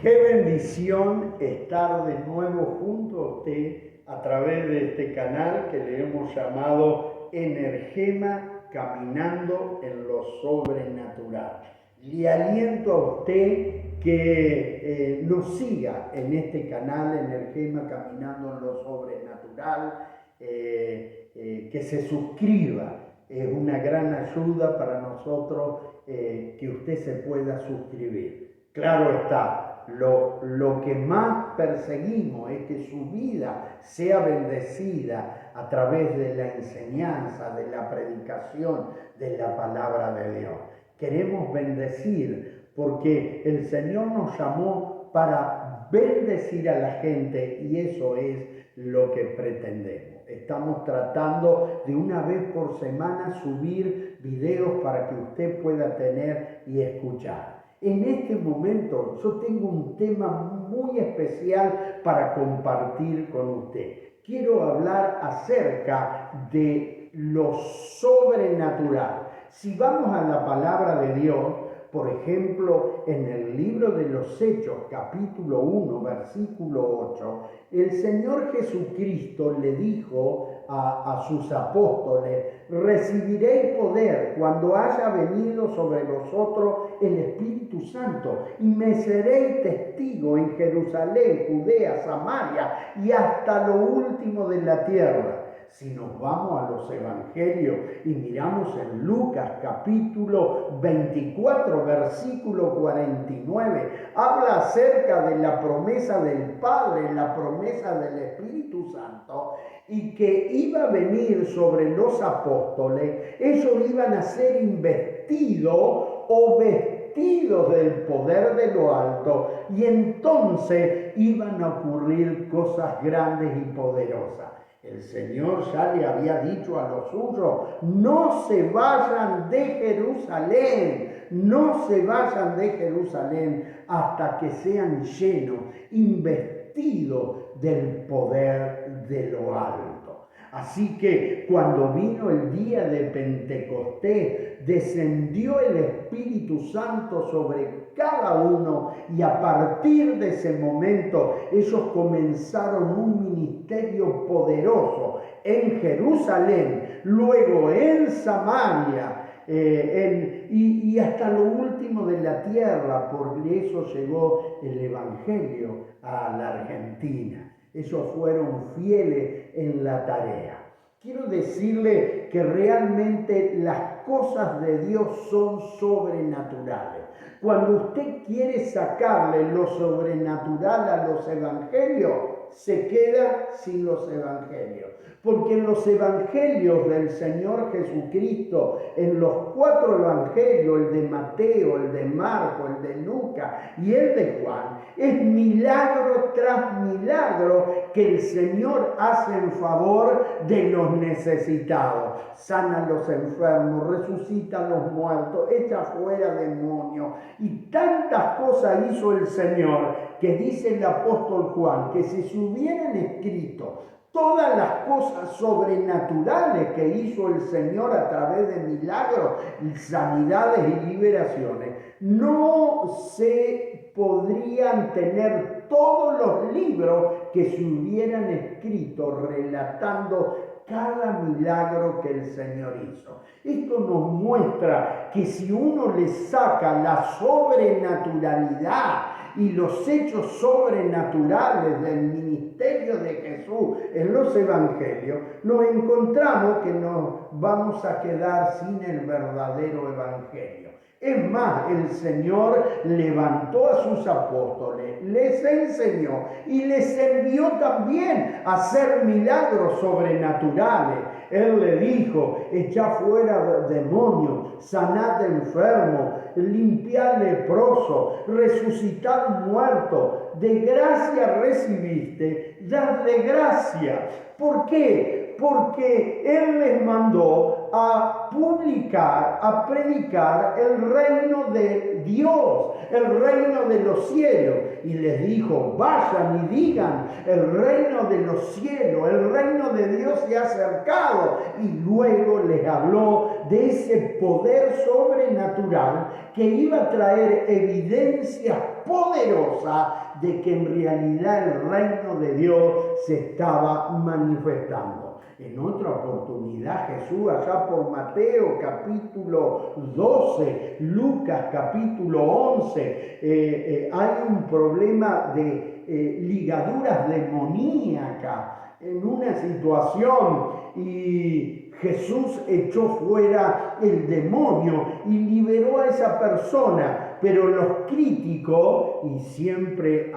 Qué bendición estar de nuevo junto a usted a través de este canal que le hemos llamado Energema Caminando en lo Sobrenatural. Le aliento a usted que nos siga en este canal Energema Caminando en lo Sobrenatural, que se suscriba. Es una gran ayuda para nosotros que usted se pueda suscribir. Claro está, lo que más perseguimos es que su vida sea bendecida a través de la enseñanza, de la predicación de la palabra de Dios. Queremos bendecir porque el Señor nos llamó para bendecir a la gente y eso es lo que pretendemos. Estamos tratando de una vez por semana subir videos para que usted pueda tener y escuchar. En este momento yo tengo un tema muy especial para compartir con usted. Quiero hablar acerca de lo sobrenatural. Si vamos a la palabra de Dios, por ejemplo, en el libro de los Hechos, capítulo 1, versículo 8, el Señor Jesucristo le dijo a sus apóstoles: recibiréis poder cuando haya venido sobre vosotros el Espíritu Santo, y me seréis testigo en Jerusalén, Judea, Samaria y hasta lo último de la tierra. Si nos vamos a los evangelios y miramos en Lucas capítulo 24, versículo 49, habla acerca de la promesa del Padre, la promesa del Espíritu Santo, y que iba a venir sobre los apóstoles. Ellos iban a ser investidos o vestidos del poder de lo alto, y entonces iban a ocurrir cosas grandes y poderosas. El Señor ya le había dicho a los suyos: no se vayan de Jerusalén, no se vayan de Jerusalén hasta que sean llenos, investidos del poder de lo alto. Así que cuando vino el día de Pentecostés, descendió el Espíritu Santo sobre cada uno, y a partir de ese momento ellos comenzaron un ministerio poderoso en Jerusalén, luego en Samaria, y hasta lo último de la tierra. Por eso llegó el Evangelio a la Argentina. Ellos fueron fieles en la tarea. Quiero decirle que realmente las cosas de Dios son sobrenaturales. Cuando usted quiere sacarle lo sobrenatural a los evangelios, se queda sin los evangelios. Porque en los evangelios del Señor Jesucristo, en los 4 evangelios, el de Mateo, el de Marco, el de Lucas y el de Juan, es milagro tras milagro que el Señor hace en favor de los necesitados. Sana a los enfermos, resucita a los muertos, echa fuera demonios, y tantas cosas hizo el Señor que dice el apóstol Juan que si se hubieran escrito todas las cosas sobrenaturales que hizo el Señor a través de milagros, sanidades y liberaciones, no se podrían tener todos los libros que se hubieran escrito relatando cada milagro que el Señor hizo. Esto nos muestra que si uno le saca la sobrenaturalidad y los hechos sobrenaturales del ministerio de Jesús en los evangelios, nos encontramos que nos vamos a quedar sin el verdadero evangelio. Es más, el Señor levantó a sus apóstoles, les enseñó y les envió también a hacer milagros sobrenaturales. Él le dijo: echad fuera demonios, sanad enfermos, limpiad leprosos, resucitad muertos. De gracia recibiste, dad de gracia. ¿Por qué? Porque Él les mandó a publicar, a predicar el reino de Dios, el reino de los cielos. Y les dijo: vayan y digan, el reino de los cielos, el reino de Dios se ha acercado. Y luego les habló de ese poder sobrenatural que iba a traer evidencias poderosa de que en realidad el reino de Dios se estaba manifestando. En otra oportunidad Jesús, allá por Mateo capítulo 12, Lucas capítulo 11, hay un problema de ligaduras demoníacas en una situación y Jesús echó fuera el demonio y liberó a esa persona, pero los críticos, y siempre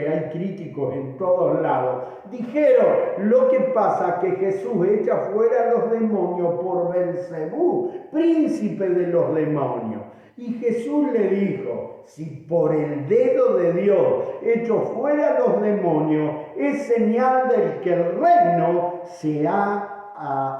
hay críticos en todos lados, dijeron: lo que pasa es que Jesús echa fuera a los demonios por Belcebú, príncipe de los demonios. Y Jesús le dijo: si por el dedo de Dios echo fuera a los demonios, es señal de que el reino se ha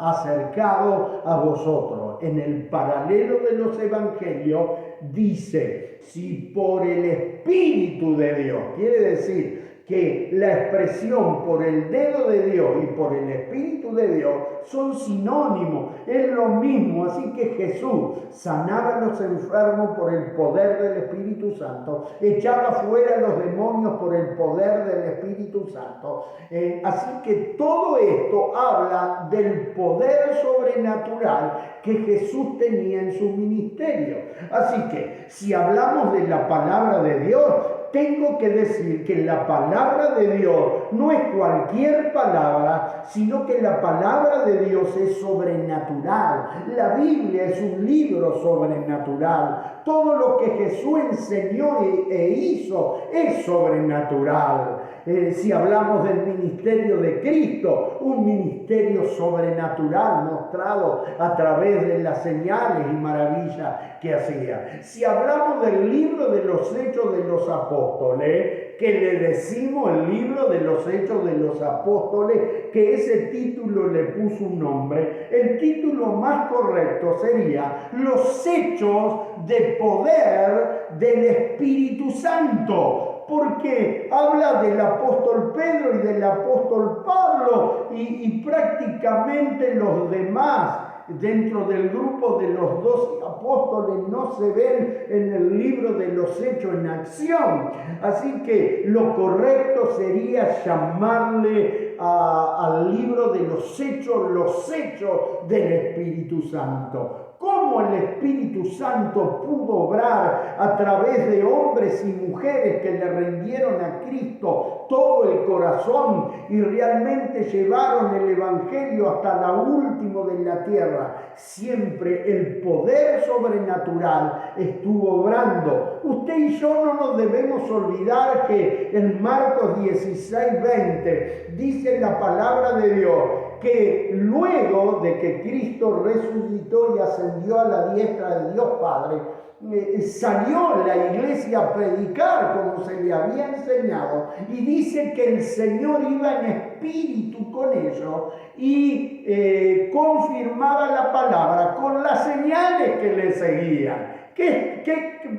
acercado a vosotros. En el paralelo de los evangelios dice: si por el Espíritu de Dios, quiere decir que la expresión por el dedo de Dios y por el Espíritu de Dios son sinónimos, es lo mismo. Así que Jesús sanaba a los enfermos por el poder del Espíritu Santo, echaba fuera a los demonios por el poder del Espíritu Santo. Así que todo esto habla del poder sobrenatural que Jesús tenía en su ministerio. Así que si hablamos de la palabra de Dios, tengo que decir que la palabra de Dios no es cualquier palabra, sino que la palabra de Dios es sobrenatural. La Biblia es un libro sobrenatural. Todo lo que Jesús enseñó e hizo es sobrenatural. Si hablamos del ministerio de Cristo, un ministerio sobrenatural mostrado a través de las señales y maravillas que hacía. Si hablamos del libro de los Hechos de los Apóstoles, que le decimos el libro de los Hechos de los Apóstoles, que ese título le puso un nombre, el título más correcto sería Los Hechos de Poder del Espíritu Santo, porque habla del apóstol Pedro y del apóstol Pablo y prácticamente los demás dentro del grupo de los 12 apóstoles no se ven en el libro de los Hechos en acción. Así que lo correcto sería llamarle al libro de los Hechos del Espíritu Santo. ¿Cómo el Espíritu Santo pudo obrar a través de hombres y mujeres que le rindieron a Cristo todo el corazón y realmente llevaron el Evangelio hasta la última de la tierra? Siempre el poder sobrenatural estuvo obrando. Usted y yo no nos debemos olvidar que en Marcos 16:20 dice la palabra de Dios que luego de que Cristo resucitó y ascendió a la diestra de Dios Padre, salió la iglesia a predicar como se le había enseñado, y dice que el Señor iba en espíritu con ellos y confirmaba la palabra con las señales que le seguían.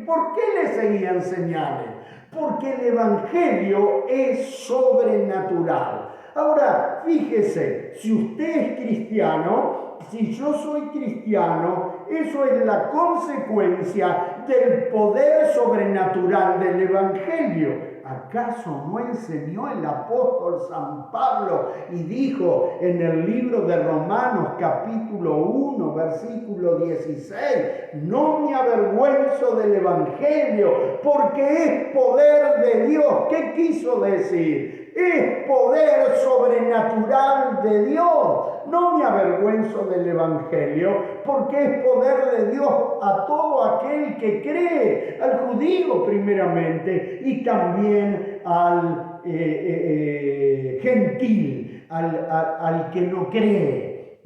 ¿Por qué le seguían señales? Porque el Evangelio es sobrenatural. Ahora, fíjese, si usted es cristiano, si yo soy cristiano, eso es la consecuencia del poder sobrenatural del Evangelio. ¿Acaso no enseñó el apóstol San Pablo y dijo en el libro de Romanos capítulo 1 versículo 16: no me avergüenzo del Evangelio porque es poder de Dios? ¿Qué quiso decir? Es poder sobrenatural de Dios. No me avergüenzo del Evangelio porque es poder de Dios a todo aquel que cree, al judío primeramente y también al gentil, al que no cree,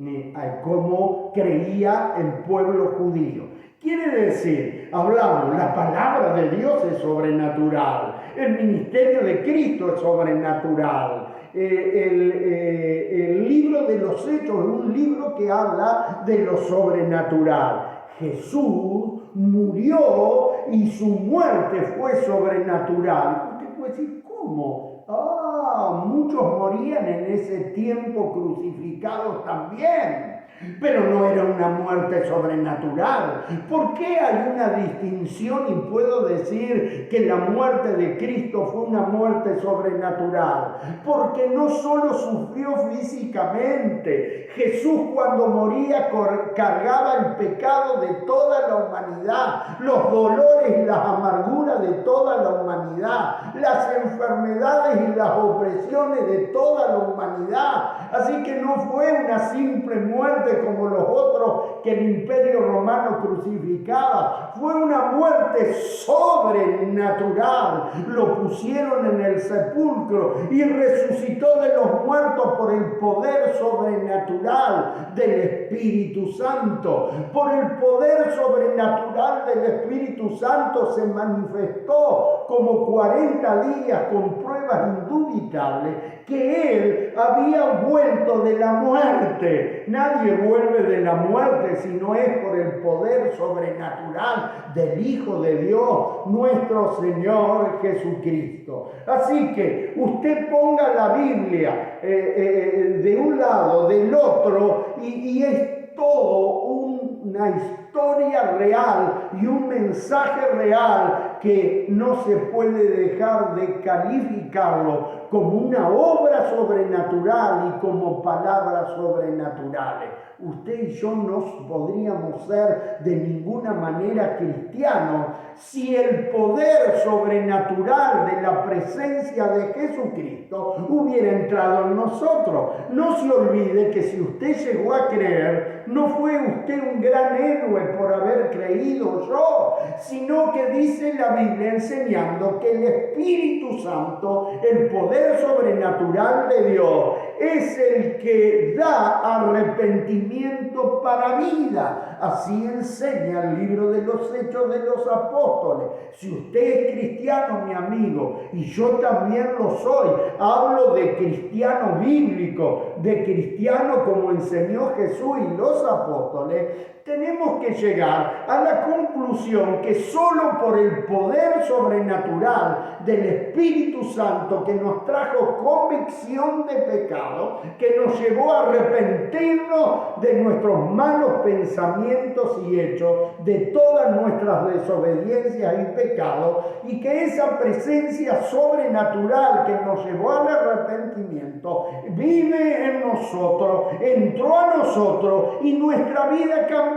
como creía el pueblo judío. Quiere decir, hablamos, la palabra de Dios es sobrenatural, el ministerio de Cristo es sobrenatural, el libro de los Hechos es un libro que habla de lo sobrenatural. Jesús murió y su muerte fue sobrenatural. Usted puede decir, ¿cómo? Muchos morían en ese tiempo crucificados también. Pero no era una muerte sobrenatural. ¿Por qué hay una distinción y puedo decir que la muerte de Cristo fue una muerte sobrenatural? Porque no solo sufrió físicamente. Jesús cuando moría cargaba el pecado de toda la humanidad, los dolores y las amarguras de toda la humanidad, las enfermedades y las opresiones de toda la humanidad. Así que no fue una simple muerte como los otros que el Imperio Romano crucificaba. Fue una muerte sobrenatural. Lo pusieron en el sepulcro y resucitó de los muertos por el poder sobrenatural del Espíritu Santo. Por el poder sobrenatural del Espíritu Santo se manifestó como 40 días con pruebas indubitables que Él había vuelto de la muerte. Nadie vuelve de la muerte si no es por el poder sobrenatural del Hijo de Dios, nuestro Señor Jesucristo. Así que usted ponga la Biblia de un lado, del otro, y es todo una historia real y un mensaje real que no se puede dejar de calificarlo como una obra sobrenatural y como palabras sobrenaturales. Usted y yo no podríamos ser de ninguna manera cristianos si el poder sobrenatural de la presencia de Jesucristo hubiera entrado en nosotros. No se olvide que si usted llegó a creer, no fue usted un gran héroe por haber creído yo, sino que dice la Biblia enseñando que el Espíritu Santo, el poder sobrenatural de Dios, es el que da arrepentimiento para vida. Así enseña el libro de los Hechos de los Apóstoles. Si usted es cristiano, mi amigo, y yo también lo soy, hablo de cristiano bíblico, de cristiano como enseñó Jesús y los apóstoles, tenemos que llegar a la conclusión que solo por el poder sobrenatural del Espíritu Santo que nos trajo convicción de pecado, que nos llevó a arrepentirnos de nuestros malos pensamientos y hechos, de todas nuestras desobediencias y pecados, y que esa presencia sobrenatural que nos llevó al arrepentimiento vive en nosotros, entró a nosotros y nuestra vida cambió,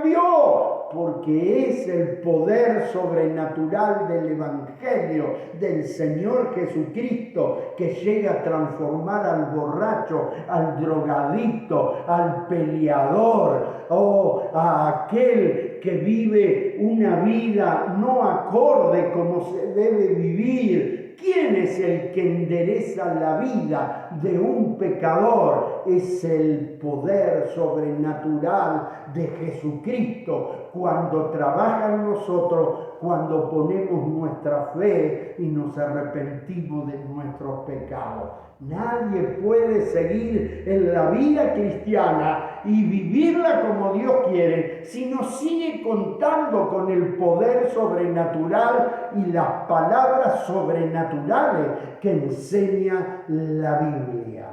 porque es el poder sobrenatural del Evangelio del Señor Jesucristo que llega a transformar al borracho, al drogadicto, al peleador, a aquel que vive una vida no acorde como se debe vivir. ¿Quién es el que endereza la vida de un pecador? Es el poder sobrenatural de Jesucristo cuando trabaja en nosotros, cuando ponemos nuestra fe y nos arrepentimos de nuestros pecados. Nadie puede seguir en la vida cristiana y vivirla como Dios quiere si no sigue contando con el poder sobrenatural y las palabras sobrenaturales que enseña la Biblia.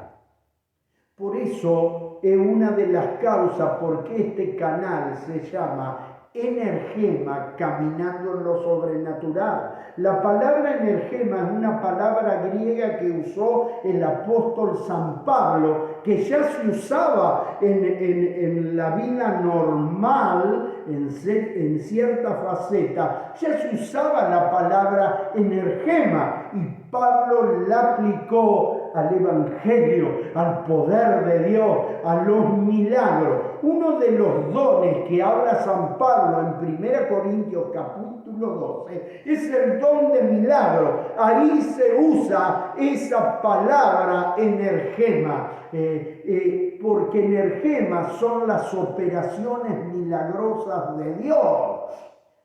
Por eso es una de las causas por qué este canal se llama Energema, caminando en lo sobrenatural. La palabra energema es una palabra griega que usó el apóstol San Pablo, que ya se usaba en la vida normal, en cierta faceta, ya se usaba la palabra energema, y Pablo la aplicó al Evangelio, al poder de Dios, a los milagros. Uno de los dones que habla San Pablo en 1 Corintios capítulo 12 es el don de milagro. Ahí se usa esa palabra energema, porque energema son las operaciones milagrosas de Dios.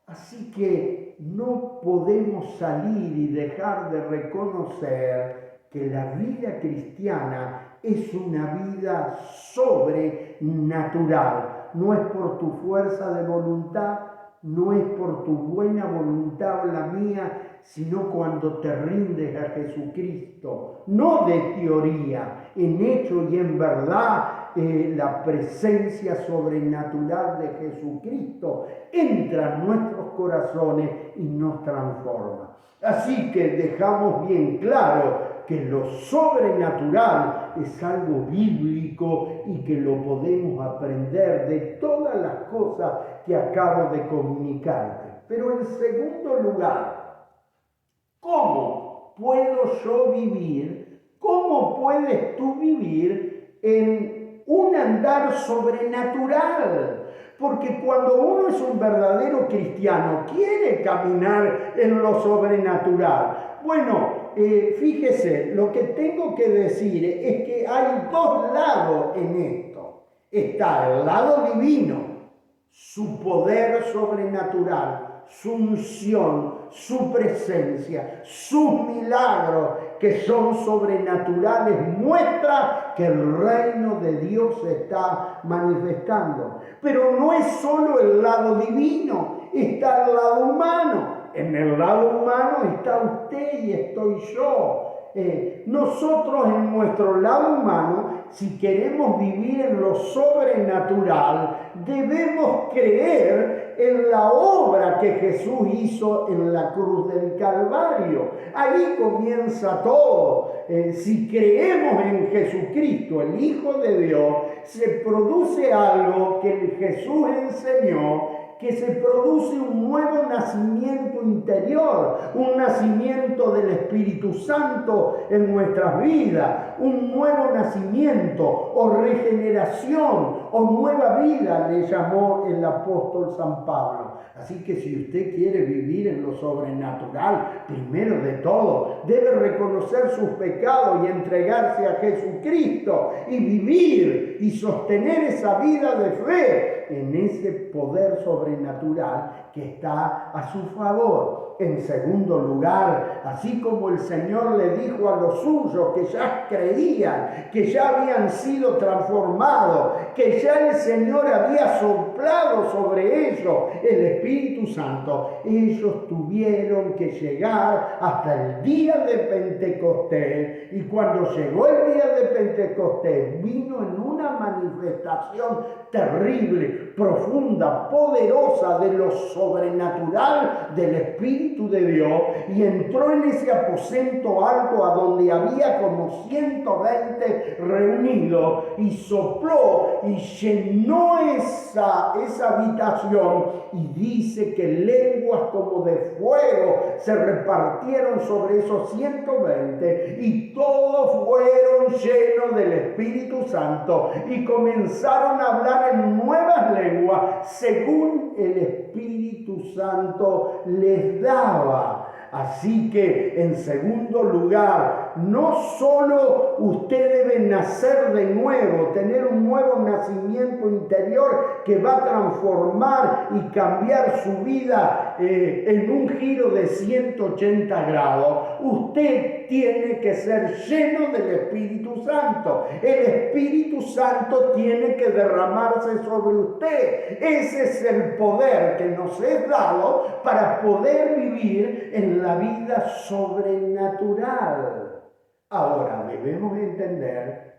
Así que no podemos salir y dejar de reconocer que la vida cristiana es una vida sobrenatural. No es por tu fuerza de voluntad, no es por tu buena voluntad o la mía, sino cuando te rindes a Jesucristo, no de teoría, en hecho y en verdad. La presencia sobrenatural de Jesucristo entra en nuestros corazones y nos transforma. Así que dejamos bien claro que lo sobrenatural es algo bíblico y que lo podemos aprender de todas las cosas que acabo de comunicarte. Pero en segundo lugar, ¿cómo puedo yo vivir? ¿Cómo puedes tú vivir en un andar sobrenatural? Porque cuando uno es un verdadero cristiano, quiere caminar en lo sobrenatural. Bueno, fíjese, lo que tengo que decir es que hay dos lados en esto. Está el lado divino, su poder sobrenatural, su unción, su presencia, sus milagros que son sobrenaturales, muestra que el reino de Dios se está manifestando. Pero no es solo el lado divino, está el lado humano. En el lado humano está usted y estoy yo. Nosotros en nuestro lado humano, si queremos vivir en lo sobrenatural, debemos creer en la obra que Jesús hizo en la cruz del Calvario. Ahí comienza todo. Si creemos en Jesucristo, el Hijo de Dios, se produce algo que Jesús enseñó, que se produce un nuevo nacimiento interior, un nacimiento del Espíritu Santo en nuestras vidas, un nuevo nacimiento o regeneración o nueva vida, le llamó el apóstol San Pablo. Así que si usted quiere vivir en lo sobrenatural, primero de todo, debe reconocer sus pecados y entregarse a Jesucristo y vivir y sostener esa vida de fe en ese poder sobrenatural que está a su favor. En segundo lugar, así como el Señor le dijo a los suyos que ya creían, que ya habían sido transformados, que ya el Señor había soplado sobre ellos el Espíritu Santo, ellos tuvieron que llegar hasta el día de Pentecostés. Y cuando llegó el día de Pentecostés, vino en una manifestación terrible, profunda, poderosa de lo sobrenatural del Espíritu de Dios, y entró en ese aposento alto a donde había como 120 reunidos y sopló y llenó esa habitación, y dice que lenguas como de fuego se repartieron sobre esos 120 y todos fueron llenos del Espíritu Santo y comenzaron a hablar en nuevas lenguas según el Espíritu Santo les daba. Así que, en segundo lugar, no solo usted debe nacer de nuevo, tener un nuevo nacimiento interior que va a transformar y cambiar su vida en un giro de 180 grados. Usted tiene que ser lleno del Espíritu Santo. El Espíritu Santo tiene que derramarse sobre usted. Ese es el poder que nos es dado para poder vivir en la vida sobrenatural. Ahora, debemos entender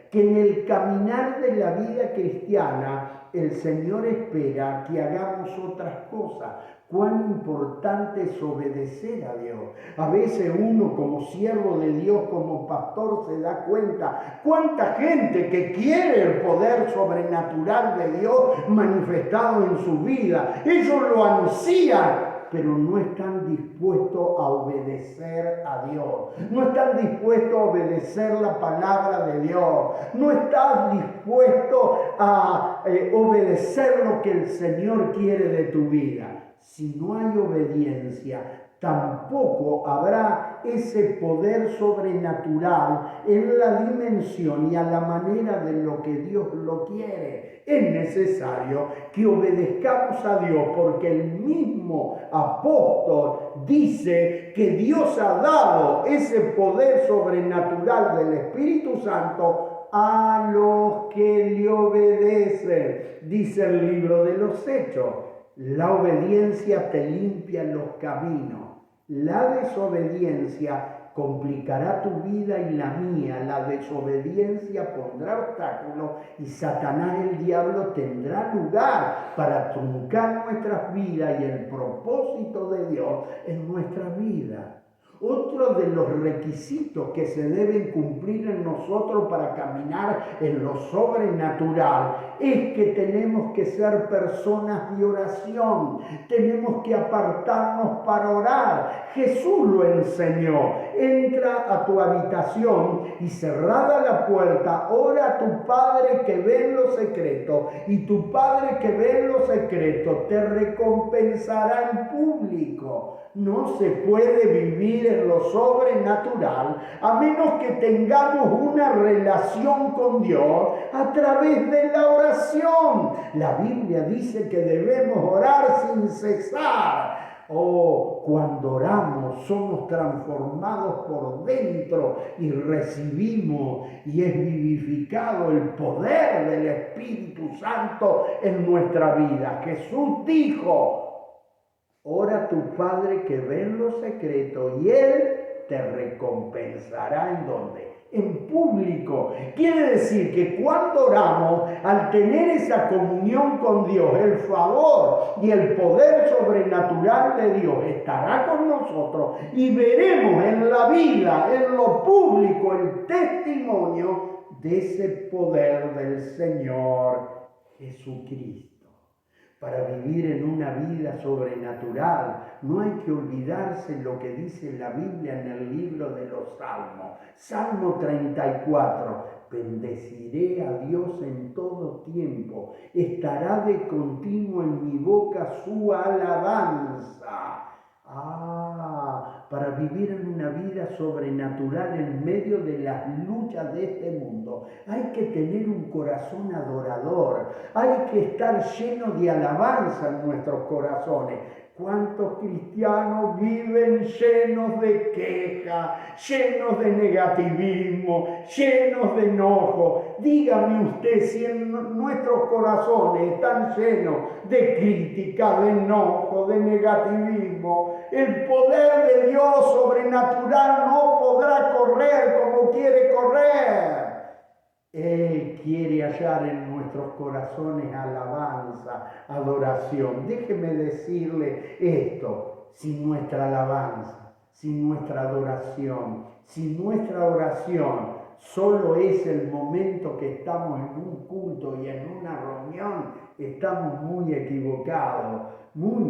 que en el caminar de la vida cristiana, el Señor espera que hagamos otras cosas. Cuán importante es obedecer a Dios. A veces uno como siervo de Dios, como pastor, se da cuenta cuánta gente que quiere el poder sobrenatural de Dios manifestado en su vida. Ellos lo ansían, pero no están dispuestos a obedecer a Dios. No están dispuestos a obedecer la palabra de Dios. No están dispuestos a obedecer lo que el Señor quiere de tu vida. Si no hay obediencia, tampoco habrá ese poder sobrenatural en la dimensión y a la manera de lo que Dios lo quiere. Es necesario que obedezcamos a Dios, porque el mismo apóstol dice que Dios ha dado ese poder sobrenatural del Espíritu Santo a los que le obedecen. Dice el libro de los Hechos, la obediencia te limpia los caminos. La desobediencia complicará tu vida y la mía. La desobediencia pondrá obstáculos y Satanás, el diablo, tendrá lugar para truncar nuestras vidas y el propósito de Dios en nuestra vida. Otro de los requisitos que se deben cumplir en nosotros para caminar en lo sobrenatural es que tenemos que ser personas de oración, tenemos que apartarnos para orar. Jesús lo enseñó. Entra a tu habitación y cerrada la puerta, ora a tu Padre que ve en lo secreto, y tu Padre que ve en lo secreto te recompensará en público. No se puede vivir en lo sobrenatural a menos que tengamos una relación con Dios a través de la oración. La Biblia dice que debemos orar sin cesar. Cuando oramos somos transformados por dentro y recibimos y es vivificado el poder del Espíritu Santo en nuestra vida. Jesús dijo: ora a tu Padre que ve en lo secreto y Él te recompensará. ¿En dónde? En público. Quiere decir que cuando oramos, al tener esa comunión con Dios, el favor y el poder sobrenatural de Dios estará con nosotros y veremos en la vida, en lo público, el testimonio de ese poder del Señor Jesucristo. Para vivir en una vida sobrenatural, no hay que olvidarse lo que dice la Biblia en el libro de los Salmos. Salmo 34. Bendeciré a Dios en todo tiempo. Estará de continuo en mi boca su alabanza. Para vivir en una vida sobrenatural en medio de las luchas de este mundo, hay que tener un corazón adorador, hay que estar lleno de alabanza en nuestros corazones. ¿Cuántos cristianos viven llenos de queja, llenos de negativismo, llenos de enojo? Dígame usted si en nuestros corazones están llenos de crítica, de enojo, de negativismo. El poder de Dios sobrenatural no podrá correr como quiere correr. Él quiere hallar en nuestros corazones alabanza, adoración. Déjeme decirle esto: sin nuestra alabanza, sin nuestra adoración, sin nuestra oración, solo es el momento que estamos en un culto y en una reunión, estamos muy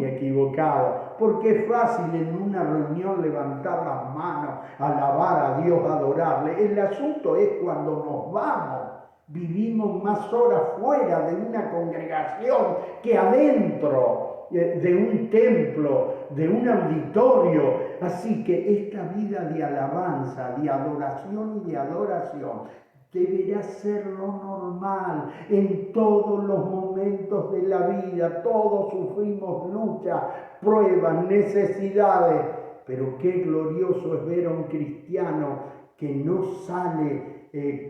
equivocados, porque es fácil en una reunión levantar las manos, alabar a Dios, adorarle. El asunto es cuando nos vamos. Vivimos más horas fuera de una congregación que adentro de un templo, de un auditorio. Así que esta vida de alabanza, de adoración y de adoración deberá ser lo normal en todos los momentos de la vida. Todos sufrimos luchas, pruebas, necesidades, pero qué glorioso es ver a un cristiano que no sale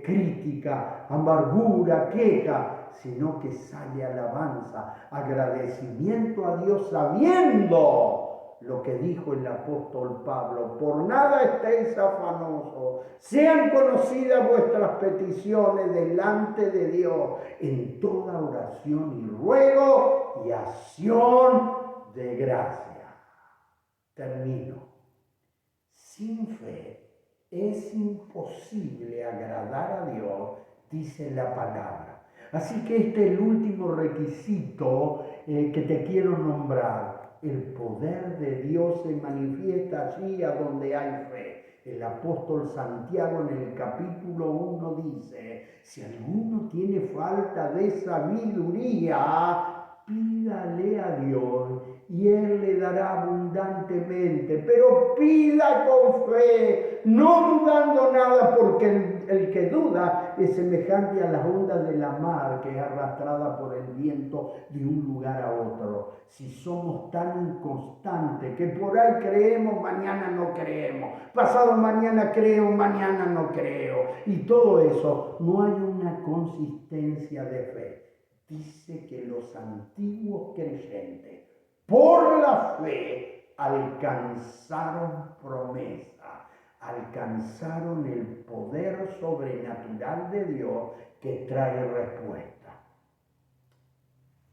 crítica, amargura, queja, sino que sale alabanza, agradecimiento a Dios, sabiendo lo que dijo el apóstol Pablo: por nada estéis afanosos, sean conocidas vuestras peticiones delante de Dios en toda oración y ruego y acción de gracia. Termino. Sin fe es imposible agradar a Dios, dice la palabra. Así que este es el último requisito que te quiero nombrar. El poder de Dios se manifiesta allí a donde hay fe. El apóstol Santiago en el capítulo 1 dice: si alguno tiene falta de sabiduría, pídale a Dios y Él le dará abundantemente, pero pida con fe, no dudando nada, porque el que duda es semejante a las ondas de la mar que es arrastrada por el viento de un lugar a otro. Si somos tan inconstantes instante, que por ahí creemos, mañana no creemos, pasado mañana creo, mañana no creo, y todo eso, no hay una consistencia de fe. Dice que los antiguos creyentes, por la fe, alcanzaron promesa, alcanzaron el poder sobrenatural de Dios que trae respuesta.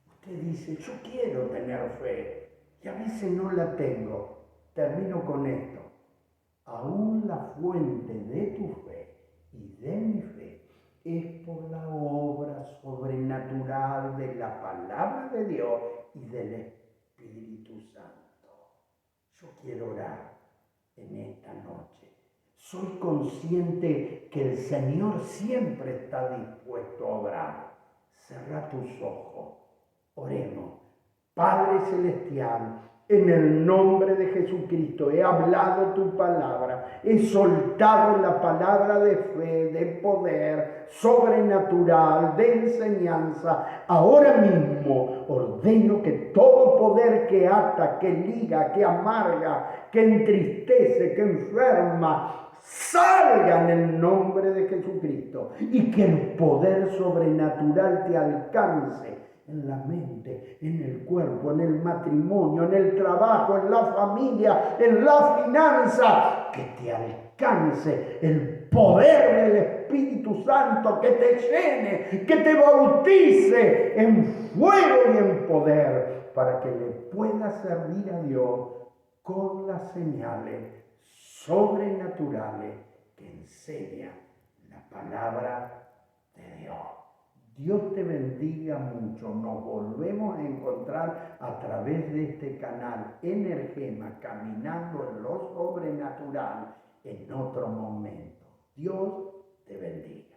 Usted dice, yo quiero tener fe, y a veces no la tengo. Termino con esto. Aún la fuente de tu fe y de mi fe es por la obra sobrenatural de la palabra de Dios y del Espíritu Santo. Yo quiero orar en esta noche. Soy consciente que el Señor siempre está dispuesto a obrar. Cerra tus ojos. Oremos. Padre Celestial, en el nombre de Jesucristo he hablado tu palabra, he soltado la palabra de fe, de poder sobrenatural, de enseñanza. Ahora mismo ordeno que todo poder que ata, que liga, que amarga, que entristece, que enferma, salga en el nombre de Jesucristo, y que el poder sobrenatural te alcance en la mente, en el cuerpo, en el matrimonio, en el trabajo, en la familia, en la finanza, que te alcance el poder del Espíritu Santo, que te llene, que te bautice en fuego y en poder, para que le puedas servir a Dios con las señales sobrenaturales que enseña la palabra de Dios. Dios te bendiga mucho. Nos volvemos a encontrar a través de este canal Energema, caminando en lo sobrenatural en otro momento. Dios te bendiga.